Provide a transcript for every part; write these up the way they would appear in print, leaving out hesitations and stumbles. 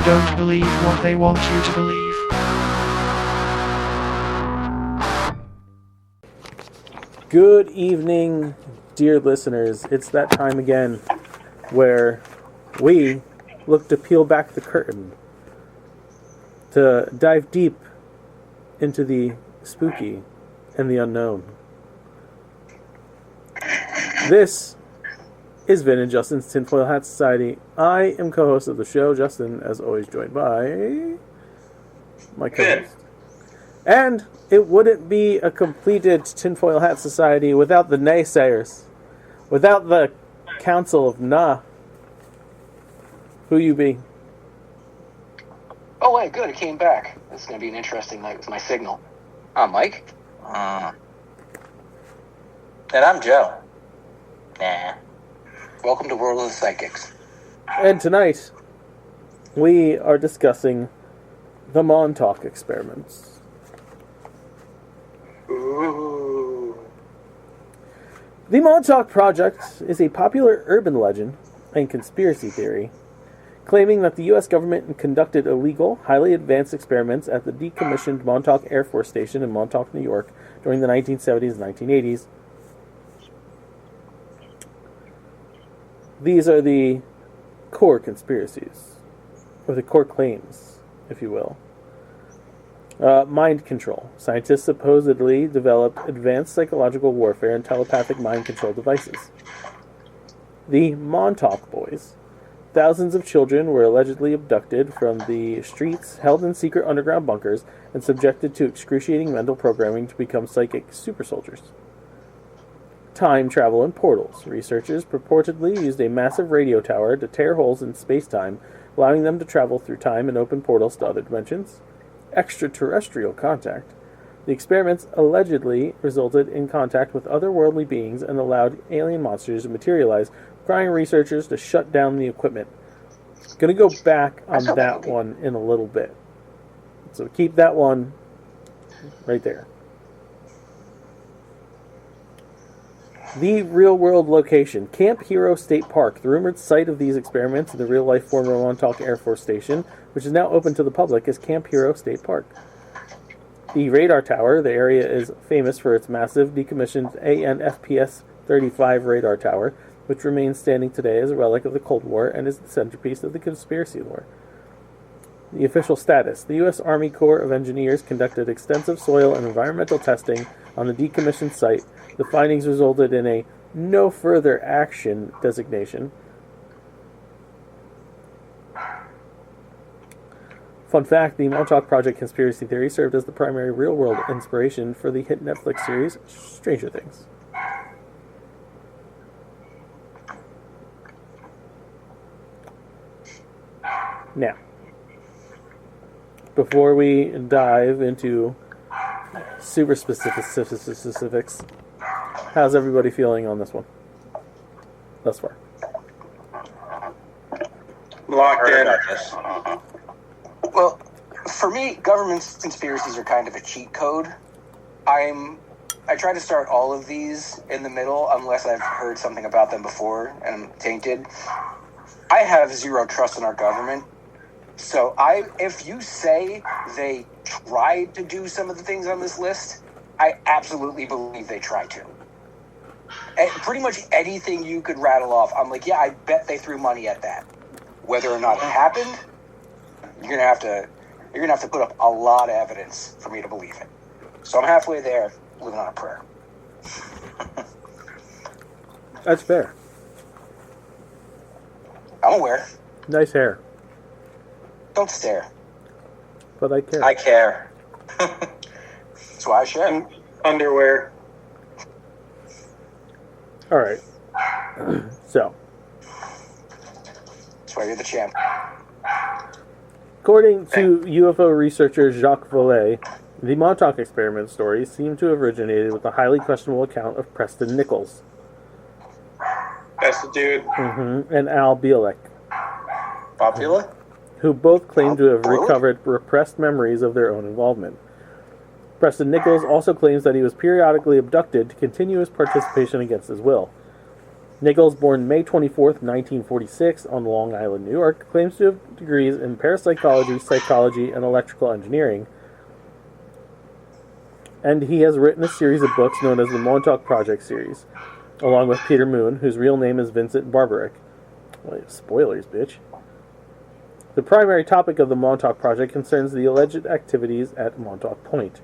Don't believe what they want you to believe. Good evening, dear listeners. It's that time again where we look to peel back the curtain, to dive deep into the spooky and the unknown. This is Vin and Justin's Tinfoil Hat Society. I am co-host of the show, Justin, as always joined by my co-host. And it wouldn't be a completed Tinfoil Hat Society without the naysayers, without the Council of Nah. Who you be? Oh, wait, good. It came back. This is going to be an interesting night with my signal. I'm Mike. And I'm Joe. Nah. Welcome to World of the Psychics. And tonight, we are discussing the Montauk experiments. Ooh. The Montauk Project is a popular urban legend and conspiracy theory claiming that the U.S. government conducted illegal, highly advanced experiments at the decommissioned Montauk Air Force Station in Montauk, New York during the 1970s and 1980s. These are the core conspiracies, or the core claims, if you will. Mind control. Scientists supposedly developed advanced psychological warfare and telepathic mind control devices. The Montauk Boys. Thousands of children were allegedly abducted from the streets, held in secret underground bunkers, and subjected to excruciating mental programming to become psychic super soldiers. Time travel and portals. Researchers purportedly used a massive radio tower to tear holes in space-time, allowing them to travel through time and open portals to other dimensions. Extraterrestrial contact. The experiments allegedly resulted in contact with otherworldly beings and allowed alien monsters to materialize, requiring researchers to shut down the equipment. Going to go back on that one in a little bit. So keep that one right there. The real-world location. Camp Hero State Park, the rumored site of these experiments in the real-life former Montauk Air Force Station, which is now open to the public, is Camp Hero State Park. The radar tower, the area is famous for its massive, decommissioned ANFPS-35 radar tower, which remains standing today as a relic of the Cold War and is the centerpiece of the conspiracy lore. The official status. The U.S. Army Corps of Engineers conducted extensive soil and environmental testing on the decommissioned site. The findings resulted in a no further action designation. Fun fact, the Montauk Project conspiracy theory served as the primary real-world inspiration for the hit Netflix series Stranger Things. Now, before we dive into super specifics, how's everybody feeling on this one thus far? Locked in. Well, for me, government conspiracies are kind of a cheat code. I try to start all of these in the middle unless I've heard something about them before and I'm tainted. I have zero trust in our government. So if you say they tried to do some of the things on this list, I absolutely believe they tried to. And pretty much anything you could rattle off, I'm like, yeah, I bet they threw money at that. Whether or not it happened, you're gonna have to put up a lot of evidence for me to believe it. So I'm halfway there, living on a prayer. That's fair. I'm aware. Nice hair. Don't stare. But I care. I care. That's why I share. Underwear. Alright. So. That's why you're the champ. According to UFO researcher Jacques Vallée, the Montauk experiment stories seem to have originated with a highly questionable account of Preston Nichols. That's the dude. And Al Bielek. Popular? Who both claim to have recovered repressed memories of their own involvement. Preston Nichols also claims that he was periodically abducted to continue his participation against his will. Nichols, born May 24th, 1946, on Long Island, New York, claims to have degrees in parapsychology, psychology, and electrical engineering. And he has written a series of books known as the Montauk Project series, along with Peter Moon, whose real name is Vincent Barbarick. Well, spoilers, bitch. The primary topic of the Montauk Project concerns the alleged activities at Montauk Point.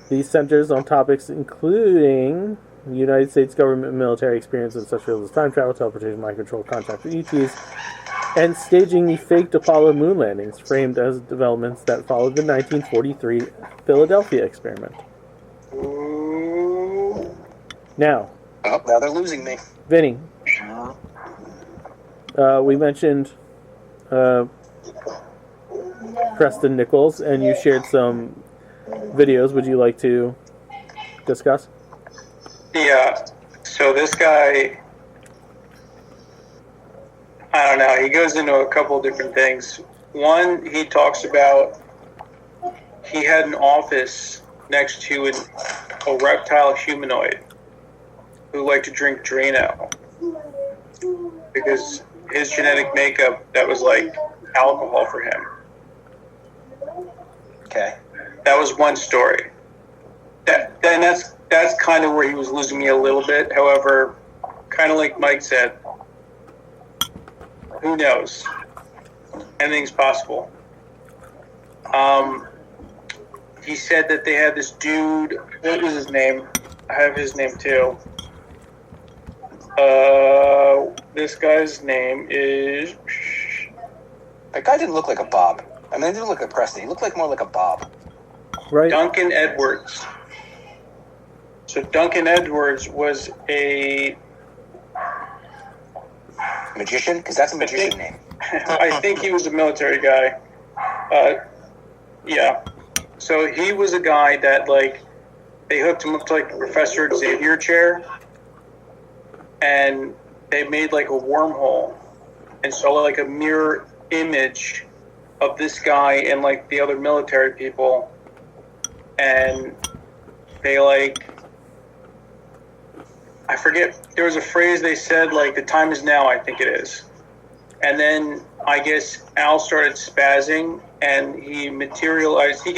These centers on topics including the United States government and military experience in such fields as time travel, teleportation, mind control, contact with ETs, and staging the faked Apollo moon landings, framed as developments that followed the 1943 Philadelphia experiment. Now they're losing me. Vinny, we mentioned Preston Nichols, and you shared some videos. Would you like to discuss? Yeah. So this guy, I don't know, he goes into a couple different things. One, he talks about he had an office next to a reptile humanoid who liked to drink Drano because his genetic makeup, that was like alcohol for him. Okay. That was one story. That's kind of where he was losing me a little bit. However, kind of like Mike said, who knows? Anything's possible. He said that they had this dude. What was his name? I have his name too. This guy's name is... That guy didn't look like a Bob. I mean, he didn't look like Preston. He looked like more like a Bob. Right. Duncan Edwards. So Duncan Edwards was a magician? Because that's a magician name. I think he was a military guy. Yeah. So he was a guy that, like, they hooked him up to, like, the Professor Xavier chair, and they made, like, a wormhole, and saw, like, a mirror image of this guy and, like, the other military people, and they, like, I forget, there was a phrase they said, like, the time is now, I think it is. And then I guess Al started spazzing, and he can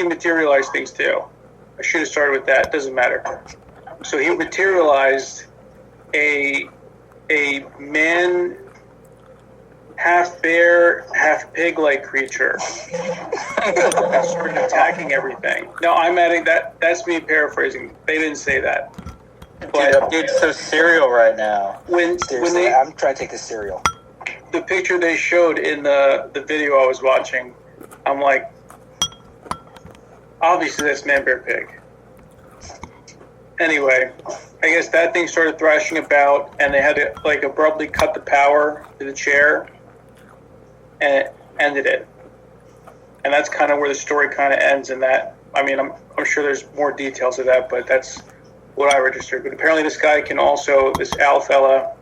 materialize things too. I should have started with that, doesn't matter. So he materialized a man, half bear, half pig-like creature that started attacking everything. No, I'm adding that. That's me paraphrasing. They didn't say that. But Dude's so serial right now. when Seriously, I'm trying to take this cereal. the picture they showed in the video I was watching, I'm like, obviously that's man, bear, pig. Anyway, I guess that thing started thrashing about, and they had to, like, abruptly cut the power to the chair, and it ended it. And that's kind of where the story kind of ends in that. I mean, I'm sure there's more details of that, but that's what I registered. But apparently this guy can also, this Al fella,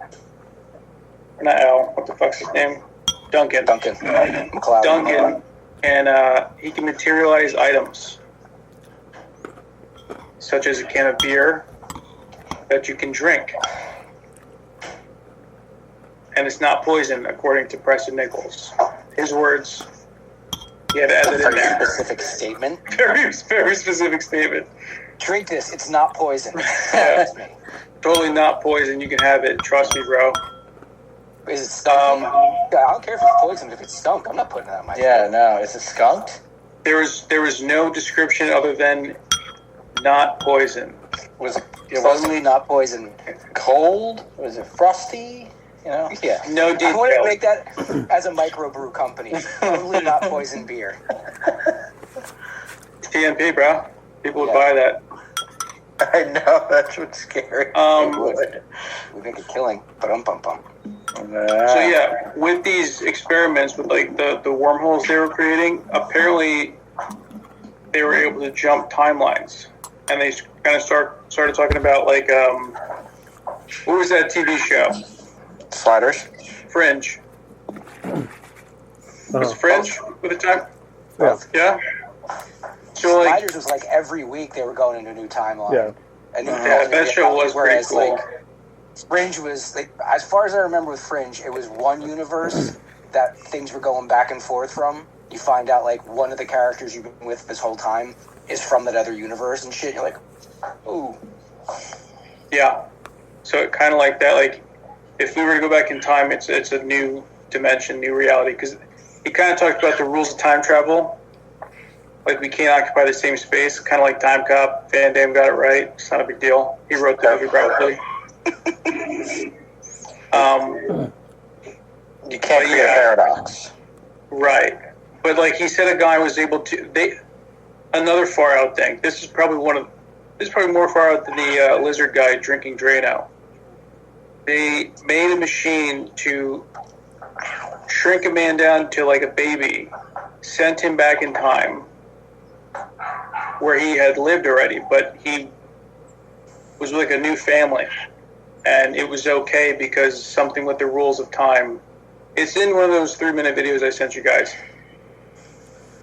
or not Al, what the fuck's his name? Duncan. McLeod. Duncan, and he can materialize items, such as a can of beer that you can drink. And it's not poison, according to Preston Nichols. His words, he had to edit in there. Specific statement. Very, very specific statement. Drink this. It's not poison. Yeah. Totally not poison. You can have it. Trust me, bro. Is it skunk? Yeah, I don't care if it's poison. If it's skunk, I'm not putting that on my Yeah, no. Is it skunked? There was no description other than not poison. Was it Supposedly not poison. cold? Was it frosty? You know? Yeah. No I detail. want to make that as a microbrew company. Totally not poison beer. TNP, bro. People would buy that. I know, that's what's scary. We make a killing. Ba-dum-bum-bum. So yeah, with these experiments with, like, the wormholes they were creating, apparently they were able to jump timelines, and they kind of started talking about, like, what was that TV show? Sliders? Fringe. Was it Fringe at the time? Yeah. Yeah. So, like, Sliders was like every week they were going into a new timeline. Yeah. A new that show was pretty whereas, cool. like, Fringe was, like, as far as I remember with Fringe, it was one universe that things were going back and forth from. You find out, like, one of the characters you've been with this whole time is from that other universe and shit. You're like, ooh. Yeah. So it kind of like that, like, if we were to go back in time, it's a new dimension, new reality, because he kind of talked about the rules of time travel. Like, we can't occupy the same space, kind of like Time Cop. Van Damme got it right. It's not a big deal. He wrote the movie probably. You can't create a paradox. Right. But, like, he said a guy was able to... Another far out thing. This is probably more far out than the lizard guy drinking Drano. They made a machine to shrink a man down to like a baby, sent him back in time where he had lived already, but he was like a new family. And it was okay because something with the rules of time. It's in one of those 3-minute videos I sent you guys.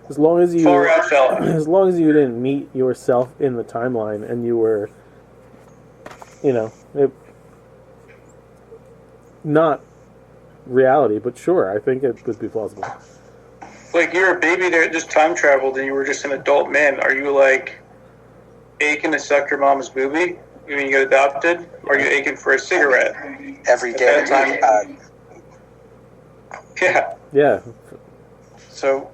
As long as you, Far out fella. as long as you didn't meet yourself in the timeline and you were, not reality, but sure, I think it would be plausible. Like, you're a baby that just time traveled and you were just an adult man. Are you, like, aching to suck your mom's boobie when you get adopted? Or are you aching for a cigarette? Every day. At that time? Yeah. Yeah. So,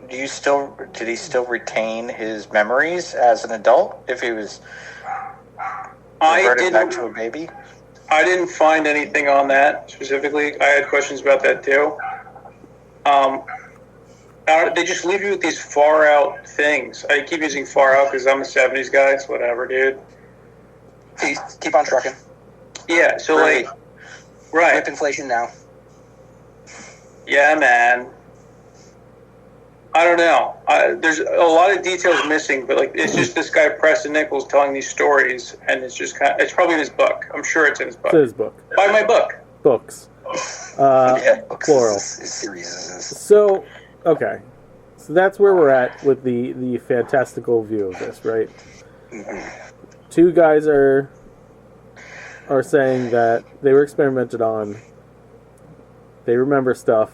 did he still retain his memories as an adult if he was reverted back to a baby? I didn't find anything on that specifically. I had questions about that too. They just leave you with these far out things. I keep using far out because I'm a 70s guy. It's whatever, dude. Keep on trucking. Yeah, so Really? like, right. Whip inflation now. Yeah, man. I don't know. There's a lot of details missing, but like it's just this guy Preston Nichols telling these stories, and it's just it's probably in his book. I'm sure it's in his book. It's his book. Buy my book. Books. Books Plural. is series is. So, okay. So that's where we're at with the fantastical view of this, right? Two guys are saying that they were experimented on. They remember stuff.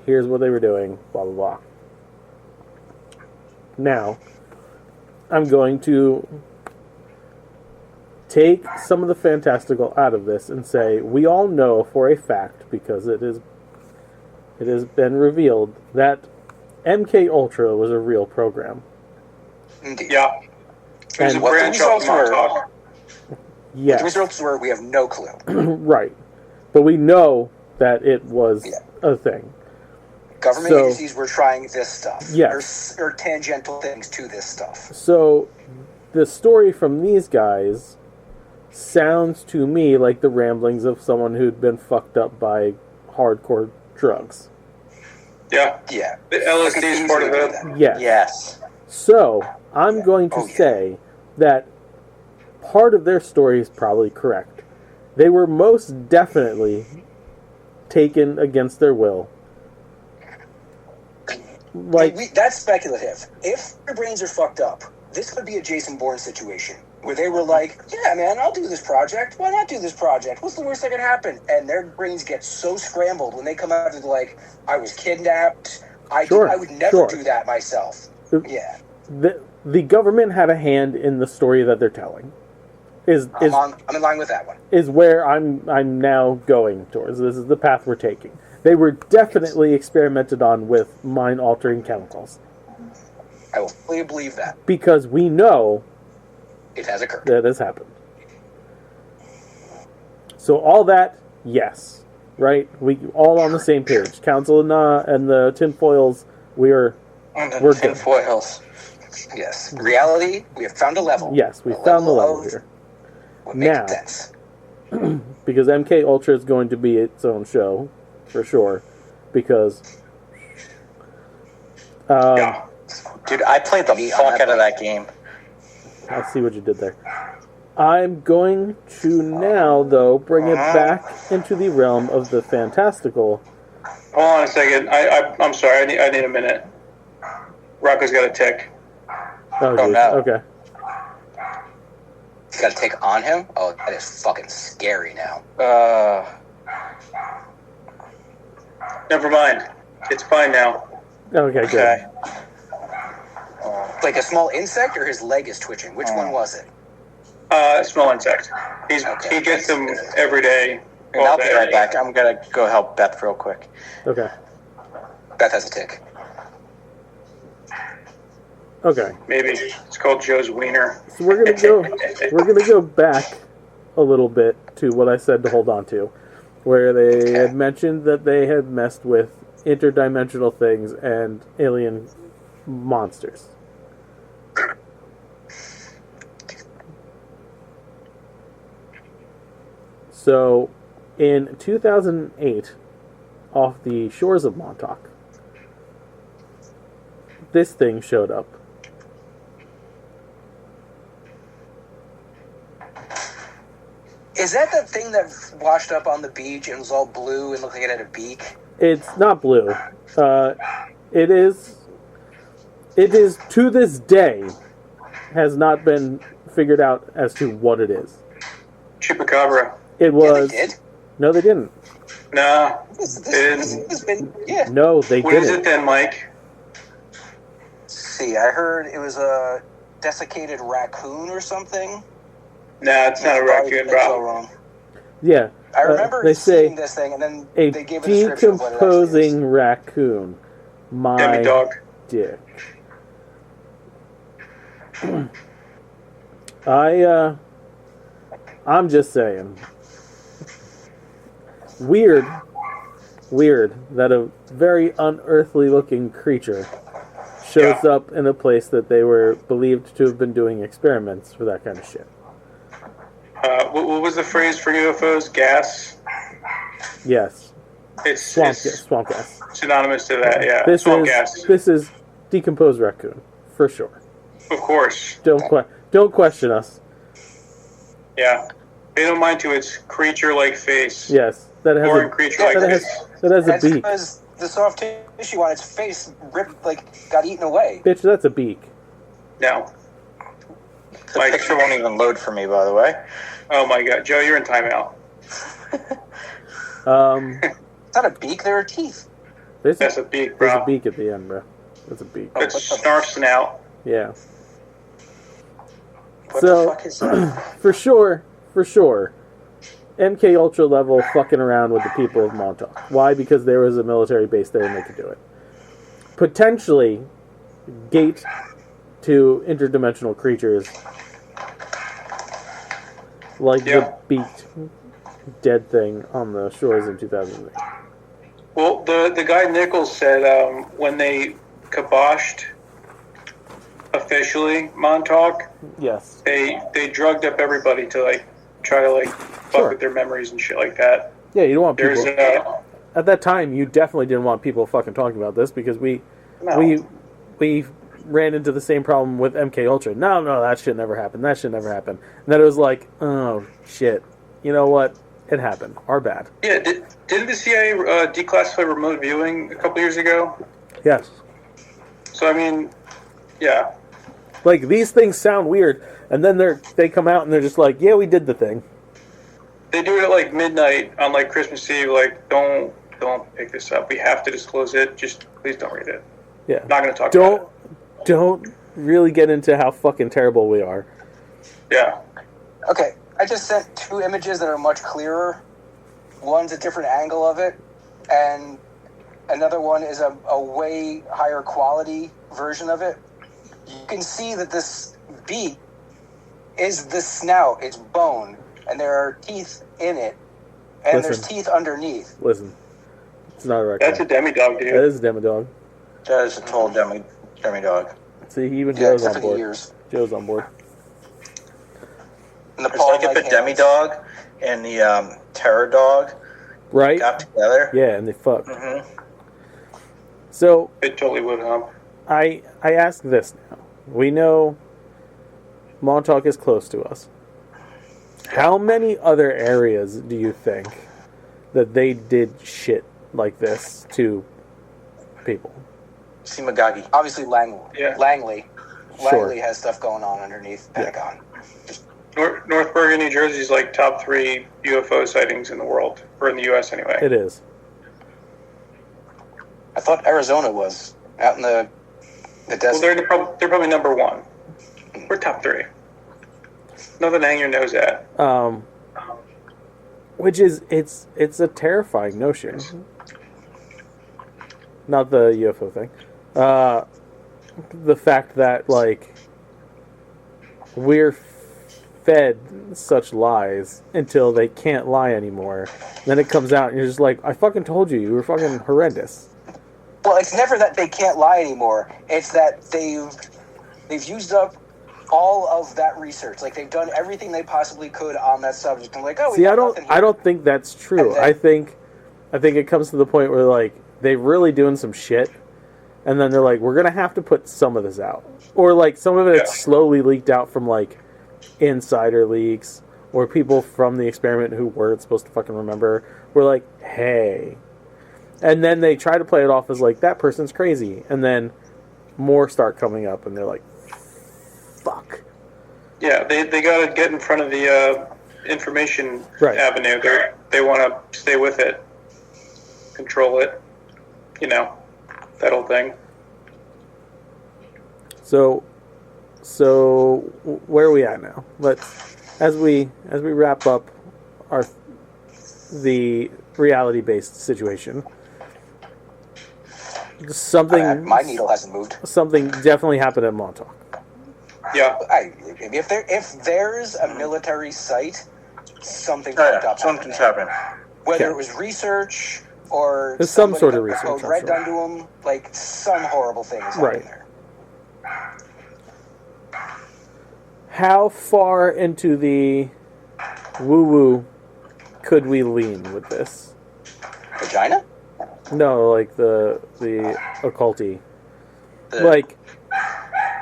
Here's what they were doing. Blah, blah, blah. Now, I'm going to take some of the fantastical out of this and say we all know for a fact, because it has been revealed, that MK Ultra was a real program. Indeed. Yeah. There's a And what the branch off results were, Montauk. Yes. the results were, we have no clue. Right. But we know that it was a thing. Government agencies were trying this stuff. Yes. Or tangential things to this stuff. So, the story from these guys sounds to me like the ramblings of someone who'd been fucked up by hardcore drugs. Yeah. Yeah. The LSD is part of it. Yes. Yes. So, I'm going to say that part of their story is probably correct. They were most definitely taken against their will. Like, That's speculative. If their brains are fucked up, this could be a Jason Bourne situation where they were like, yeah, man, I'll do this project. Why not do this project? What's the worst that can happen? And their brains get so scrambled when they come out of like, I was kidnapped. I would never do that myself. Yeah. The government had a hand in the story that they're telling. I'm in line with that one. Is where I'm now going towards. This is the path we're taking. They were definitely experimented on with mind-altering chemicals. I will fully believe that. Because we know it has occurred. That has happened. So all that, yes. Right? We all on the same page. Council and the Tinfoils, we're good. Tinfoils. Yes. Reality, we have found a level. Yes, we found the level here. What makes sense. Because MK Ultra is going to be its own show, for sure. Because dude, I played the fuck out of that game. I see what you did there. I'm going to now, though, bring it back into the realm of the fantastical. Hold on a second. I'm sorry. I need a minute. Rocco's got a tick. Oh, no. Okay. He's got a tick on him? Oh, that is fucking scary now. Never mind. It's fine now. Okay, good. Like a small insect, or his leg is twitching? Which one was it? Small insect. He gets them every day. And I'll be right back. I'm gonna go help Beth real quick. Okay. Beth has a tick. Okay. Maybe it's called Joe's wiener. So we're gonna go back a little bit to what I said to hold on to, where they had mentioned that they had messed with interdimensional things and alien monsters. So, in 2008, off the shores of Montauk, this thing showed up. Is that the thing that washed up on the beach and was all blue and looked like it had a beak? It's not blue. It is to this day has not been figured out as to what it is. Chupacabra. It was. Yeah, they did? No, they didn't. No, This has been, yeah. No, they what didn't. is it then, Mike? See, I heard it was a desiccated raccoon or something. Nah, it's not a raccoon, So bro. wrong. Yeah. I remember they seeing say this thing, and then a they gave a description of what it actually is. decomposing raccoon. My Demi dog. dick. I'm just saying. Weird that a very unearthly looking creature shows up in a place that they were believed to have been doing experiments for that kind of shit. What was the phrase for UFOs? Gas? Yes. It's Swamp gas. synonymous to that, yeah. This Swamp gas. is decomposed raccoon, for sure. Of course. Don't question us. Yeah. They don't mind to its creature-like face. Yes, that has Foreign a creature-like face. that has a That's beak. because the soft tissue on its face got eaten away. Bitch, that's a beak. No. The picture won't even load for me, by the way. Oh my god. Joe, you're in timeout. It's not a beak, there are teeth. That's a beak, bro. There's a beak at the end, bro. That's a beak. It's snarf snout. Yeah. What So, the fuck is that? for sure, MK Ultra level fucking around with the people of Montauk. Why? Because there was a military base there and they could do it. Potentially, gate to interdimensional creatures like the beaked dead thing on the shores in 2008. Well, the guy Nichols said when they kiboshed officially Montauk, Yes. they drugged up everybody to try to fuck with their memories and shit like that. Yeah, you don't want people. There's At that time, you definitely didn't want people fucking talking about this because we ran into the same problem with MK Ultra. No, that shit never happened. That shit never happened. And then it was like, oh shit, you know what? It happened. Our bad. Yeah, didn't the CIA declassify remote viewing a couple years ago? Yes. So I mean, yeah. Like these things sound weird, and then they come out and they're just like, yeah, we did the thing. They do it at midnight on Christmas Eve. Don't pick this up. We have to disclose it. Just please don't read it. Yeah. Not going to talk about it. Don't really get into how fucking terrible we are. Yeah. Okay, I just sent 2 images that are much clearer. One's a different angle of it, and another one is a way higher quality version of it. You can see that this beak is the snout, it's bone, and there are teeth in it, and there's teeth underneath. Listen, it's not a record. That's a demi-dog, dude. That is a demi-dog. That is a total demi-dog. See, even Yeah, Joe's except on for the board. ears. Joe's on board. And the It's like if a demi-dog and the terror dog Right? got together. Yeah, and they fuck. Mm-hmm. So, It totally would, huh? I ask this now. We know Montauk is close to us. How many other areas do you think that they did shit like this to people? Simagagi. Obviously, Langley. Yeah. Langley Sure. has stuff going on underneath Pentagon. Just North Bergen, New Jersey is like top 3 UFO sightings in the world, or in the U.S. anyway. It is. I thought Arizona was out in the Well, desert. they're probably number 1. We're top 3. Nothing to hang your nose at. Which is it's a terrifying notion. Not the UFO thing. The fact that like we're fed such lies until they can't lie anymore. Then it comes out and you're just like, I fucking told you were fucking horrendous. Well, it's never that they can't lie anymore. It's that they've used up all of that research. Like they've done everything they possibly could on that subject. And like, oh, see, I don't think that's true. Then, I think it comes to the point where like they're really doing some shit, and then they're like, we're gonna have to put some of this out, or like some of it's slowly leaked out from like insider leaks or people from the experiment who weren't supposed to fucking remember. We're like, hey. And then they try to play it off as like, that person's crazy. And then more start coming up and they're like, fuck. Yeah, they got to get in front of the information avenue. They want to stay with it, control it, that whole thing. So where are we at now? As we wrap up the reality-based situation, my needle hasn't moved. Something definitely happened at Montauk. Yeah. If there's a military site, something fucked up. Something's happened. Whether it was research or there's some sort of research. Code red done to them, like some horrible things happened there. How far into the woo-woo could we lean with this? Vagina? No, like the occulty. Like,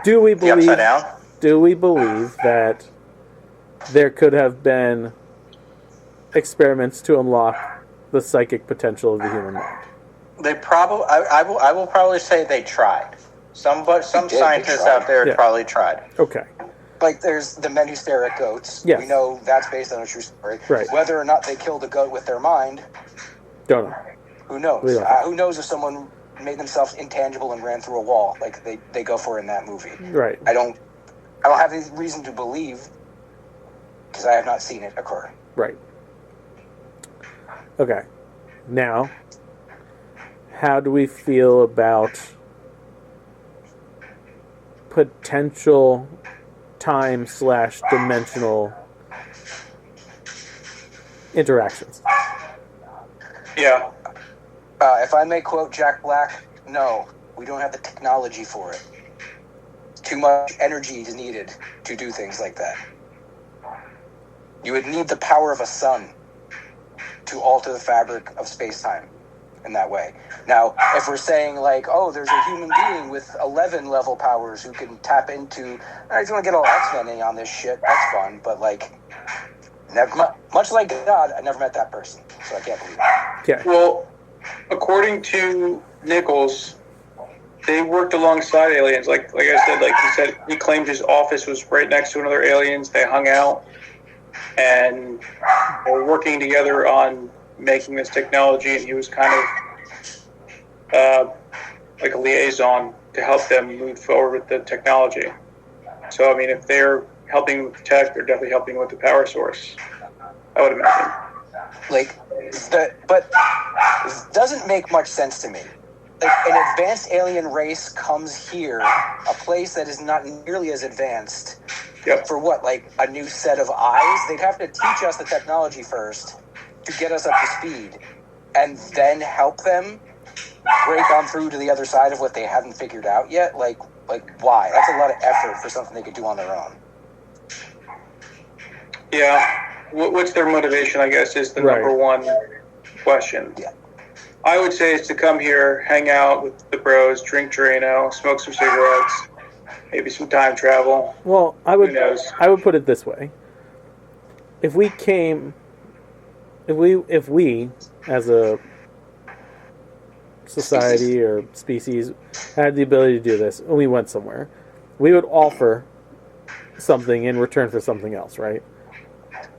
do we believe? The upside down? Do we believe that there could have been experiments to unlock the psychic potential of the human mind? They probably. I will probably say they tried. Some scientists out there probably tried. Okay. Like, there's the men who stare at goats. Yes. We know that's based on a true story. Right. Whether or not they killed a goat with their mind, don't know. Who knows? Who knows if someone made themselves intangible and ran through a wall like they go for in that movie? Right. I don't have any reason to believe because I have not seen it occur. Right. Okay. Now, how do we feel about potential time/dimensional interactions? Yeah. If I may quote Jack Black, no, we don't have the technology for it. Too much energy is needed to do things like that. You would need the power of a sun to alter the fabric of space-time in that way. Now, if we're saying like, oh, there's a human being with 11 level powers who can tap into, I just want to get all X-Men on this shit, that's fun, but like, much like God, I never met that person, so I can't believe it. Okay. Well, according to Nichols, they worked alongside aliens. Like I said, like he said, he claimed his office was right next to another aliens. They hung out and they were working together on making this technology, and he was kind of like a liaison to help them move forward with the technology. So, I mean, if they're helping with the tech, they're definitely helping with the power source, I would imagine. But it doesn't make much sense to me. Like, an advanced alien race comes here, a place that is not nearly as advanced, for what, like a new set of eyes? They'd have to teach us the technology first to get us up to speed, and then help them break on through to the other side of what they haven't figured out yet. Like why? That's a lot of effort for something they could do on their own. Yeah. What's their motivation, I guess, is the number one question. Yeah. I would say is to come here, hang out with the bros, drink Drano, smoke some cigarettes, maybe some time travel. Well, I would put it this way. If we as a society or species had the ability to do this and we went somewhere, we would offer something in return for something else, right?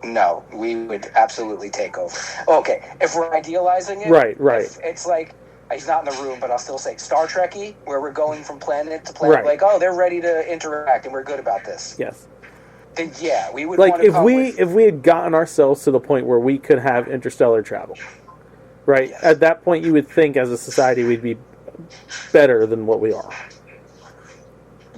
No, we would absolutely take over. Okay, if we're idealizing it, Right. if it's like he's not in the room, but I'll still say Star Trekky, where we're going from planet to planet. Right. Like, oh, they're ready to interact, and we're good about this. Yes. Then yeah, we would Like want to if we had gotten ourselves to the point where we could have interstellar travel, right? Yes. At that point, you would think as a society we'd be better than what we are.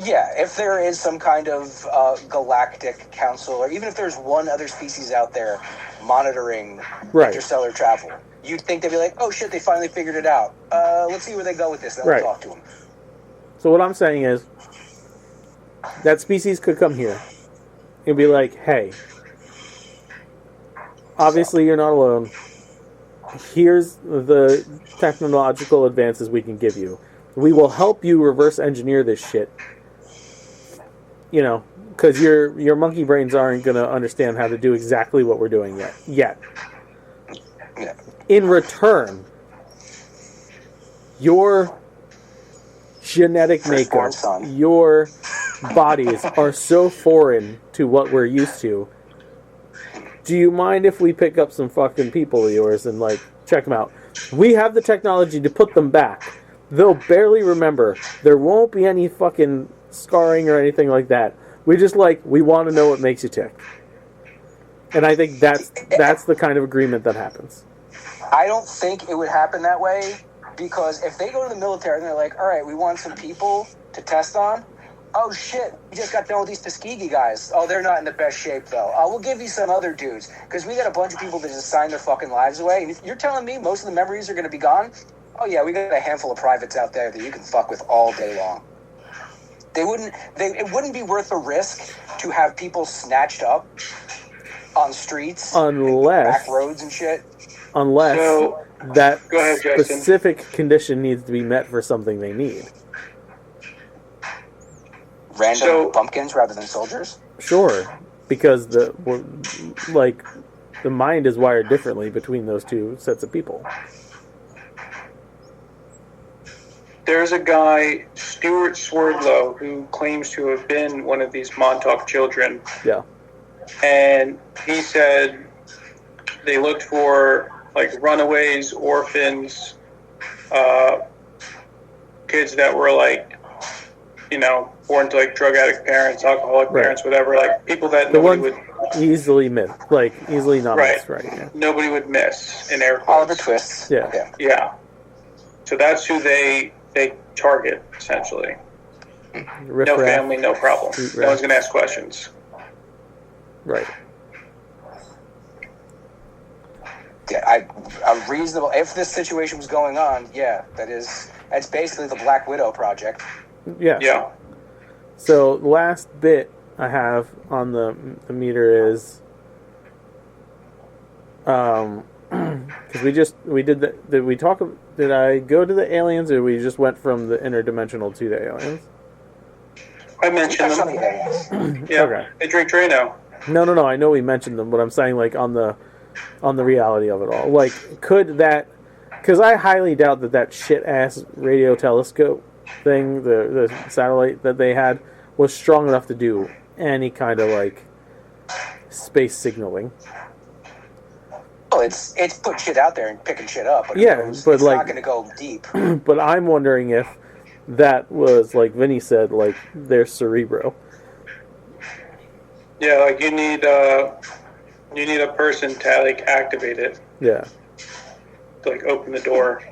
Yeah, if there is some kind of galactic council, or even if there's one other species out there monitoring Right. interstellar travel, you'd think they'd be like, oh shit, they finally figured it out. Let's see where they go with this, then Right. we'll talk to them. So what I'm saying is that species could come here and be like, hey, obviously you're not alone. Here's the technological advances we can give you. We will help you reverse engineer this shit. You know, because your monkey brains aren't going to understand how to do exactly what we're doing yet. Yeah. In return, your genetic Firstborn makeup, son. your bodies are so foreign to what we're used to. Do you mind if we pick up some fucking people of yours and, like, check them out? We have the technology to put them back. They'll barely remember. There won't be any fucking scarring or anything like that. We want to know what makes you tick. And I think that's the kind of agreement that happens. I don't think it would happen that way, because if they go to the military and they're like, all right, we want some people to test on. Oh shit, we just got done with these Tuskegee guys. Oh, they're not in the best shape though. We'll give you some other dudes, because we got a bunch of people that just signed their fucking lives away. And you're telling me most of the memories are going to be gone? Oh yeah, we got a handful of privates out there that you can fuck with all day long. It wouldn't be worth the risk to have people snatched up on streets, Unless back roads and shit. So, that go ahead, Jason. specific condition needs to be met for something they need. Random pumpkins rather than soldiers? Sure, because the mind is wired differently between those two sets of people. There's a guy, Stuart Swerdlow, who claims to have been one of these Montauk children. Yeah. And he said they looked for, like, runaways, orphans, kids that were, like, you know, born to, like, drug addict parents, alcoholic Right. parents, whatever, like, people that The nobody ones would... easily not Right. missed, right? Yeah. Nobody would miss, in air quotes. Oliver Twists. Yeah. Yeah. So that's who they target, essentially. Riff No raff. family, no problem. Street No rat. one's going to ask questions. Right. Yeah, a reasonable. If this situation was going on, yeah, that's basically the Black Widow project. Yeah. Yeah. So the last bit I have on the meter is, because did I go to the aliens, or we just went from the interdimensional to the aliens? I mentioned That's them. on the aliens. Yeah. Okay. They drink Drano. No. I know we mentioned them, but I'm saying, like, on the reality of it all. Like, could that? Because I highly doubt that shit ass radio telescope thing, the satellite that they had, was strong enough to do any kind of, like, space signaling. Well, it's putting shit out there and picking shit up. But Yeah, it's but, like- not going to go deep. But I'm wondering if that was, like Vinny said, like, their cerebro. Yeah, like you need a person to, like, activate it, Yeah. to, like, open the door.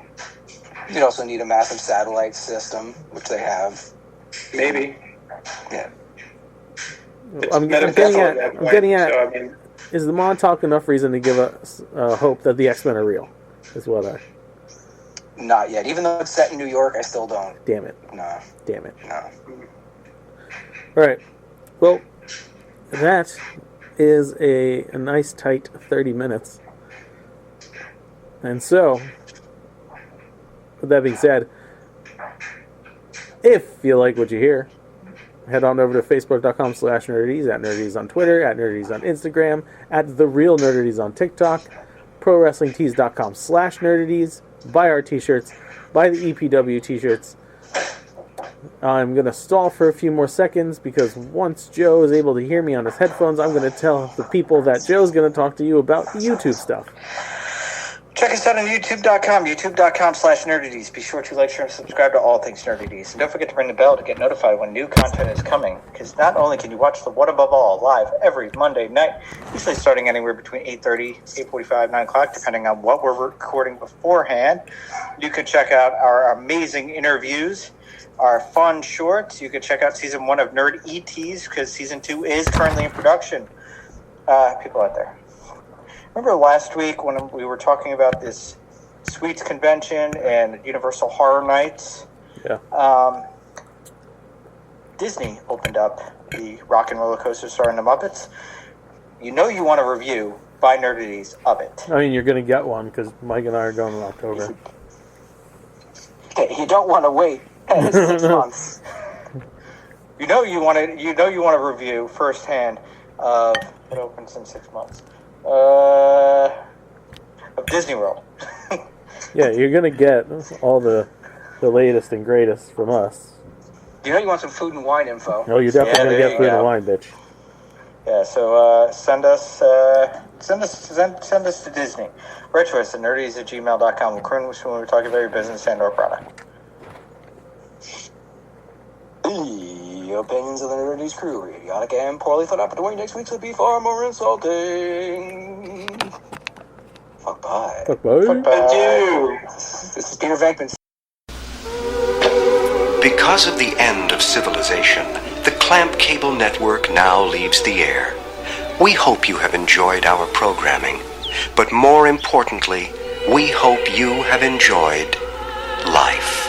You'd also need a massive satellite system, which they have. Maybe. Yeah. It's I'm metaphysical at that point. getting at, So, I mean, is the Montauk enough reason to give us hope that the X-Men are real? Is what I... Not yet. Even though it's set in New York, I still don't. Damn it. No. Damn it. No. Alright. Well, that is a nice tight 30 minutes. And so, with that being said, if you like what you hear, head on over to facebook.com/nerdities, at nerdities on Twitter, at nerdities on Instagram, at the real nerdities on TikTok, prowrestlingtees.com/nerdities. Buy our t-shirts, buy the EPW t-shirts. I'm going to stall for a few more seconds because once Joe is able to hear me on his headphones, I'm going to tell the people that Joe's going to talk to you about the YouTube stuff. Check us out on youtube.com, youtube.com/nerdities. Be sure to like, share, and subscribe to all things Nerdities. And don't forget to ring the bell to get notified when new content is coming. Because not only can you watch the What Above All live every Monday night, usually starting anywhere between 8:30, 8:45, 9 o'clock, depending on what we're recording beforehand. You can check out our amazing interviews, our fun shorts. You can check out Season 1 of Nerd ETs, because Season 2 is currently in production. People out there. Remember last week when we were talking about this Sweets convention and Universal Horror Nights? Yeah. Disney opened up the Rock and Roller Coaster starring the Muppets. You know you want a review by Nerdities of it. I mean, you're going to get one because Mike and I are going in October. You don't want to wait 6 months. You know you want a review firsthand of it opens in 6 months. Of Disney World. Yeah, you're going to get all the latest and greatest from us. You know you want some food and wine info. Oh, you're definitely going to there get you food go. and wine, bitch. Yeah, so send us to Disney. Write to us at nerdies@gmail.com. We'll currently when we're talking about your business and or product. The opinions of the Nerdies crew are idiotic and poorly thought out, but the way next week's would be far more insulting. Fuck bye. Fuck, bye. Fuck bye. This is Peter Venkman. Because of the end of civilization, the Clamp Cable Network now leaves the air. We hope you have enjoyed our programming, but more importantly, we hope you have enjoyed life.